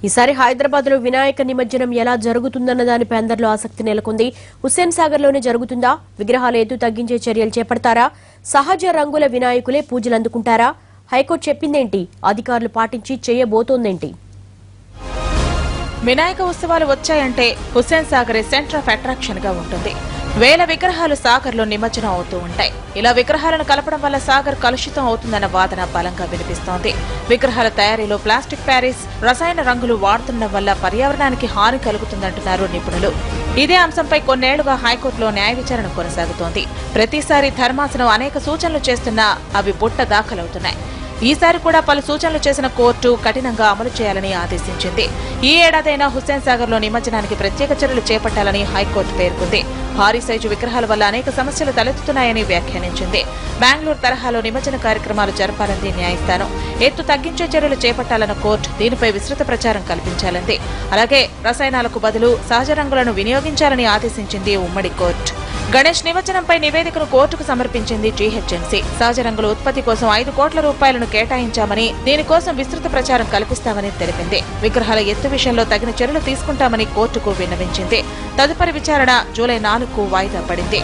ఈసారి హైదరాబాద్ లో వినాయక నిమజ్జనం ఎలా జరుగుతుందన్న దానిపై అందరిలో ఆసక్తి నెలకొంది. హుస్సేన్ సాగర్ లోనే జరుగుతుందా? విగ్రహాల ఎత్తు తగ్గించే చర్యలు చేపడతారా? సహజ రంగుల వినాయకులే పూజలు అందుకుంటారా? హైకోర్టు చెప్పిందేంటి? అధికారులు పాటించి చేయబోతోందేంటి? వినాయక ఉత్సవాలు వచ్చాయంటే హుస్సేన్ సాగరే సెంటర్ ఆఫ్ అట్రాక్షన్ గా ఉంటుంది. వేల విగ్రహాలు సాగర్ లో నిమజ్జనం అవుతూ ఉంటాయి. ఇలా విగ్రహాలను కలపడం వల్ల సాగర్ కలుషితం అవుతుందన్న వాదన బలంగా వినిపిస్తోంది. విగ్రహాల తయారీలో ప్లాస్టిక్ ప్యారిస్, రసాయన రంగులు వాడుతుండడం వల్ల పర్యావరణానికి హాని కలుగుతుందంటున్నారు నిపుణులు. ఇదే అంశంపై కొన్నేళ్లుగా హైకోర్టులో న్యాయ విచారణ కొనసాగుతోంది. ప్రతిసారి ధర్మాసనం అనేక సూచనలు చేస్తున్నా అవి బుట్ట దాఖలవుతున్నాయి. ఈసారి కూడా పలు సూచనలు చేసిన కోర్టు కఠినంగా అమలు చేయాలని ఆదేశించింది. ఈ ఏడాదైనా హుస్సేన్ సాగర్ లో నిమజ్జనానికి ప్రత్యేక చర్యలు చేపట్టాలని హైకోర్టు పేర్కొంది. భారీ సైజు విగ్రహాల వల్ల అనేక సమస్యలు తలెత్తుతున్నాయని వ్యాఖ్యానించింది. బెంగళూరు తరహాలో నిమజ్జన కార్యక్రమాలు జరపాలంది న్యాయస్థానం. ఎత్తు తగ్గించే చర్యలు చేపట్టాలన్న కోర్టు దీనిపై విస్తృత ప్రచారం కల్పించాలంది. అలాగే రసాయనాలకు బదులు సహజ రంగులను వినియోగించాలని ఆదేశించింది ఉమ్మడి కోర్టు. గణేష్ నిమజ్జనంపై నివేదికను కోర్టుకు సమర్పించింది జీహెచ్ఎంసీ. సహజ రంగుల ఉత్పత్తి కోసం 5 కోట్ల రూపాయలను కేటాయించామని, దీనికోసం విస్తృత ప్రచారం కల్పిస్తామని తెలిపింది. విగ్రహాల ఎత్తు విషయంలో తగిన చర్యలు తీసుకుంటామని కోర్టుకు విన్నవించింది. తదుపరి విచారణ జూలై 4కు వాయిదా పడింది.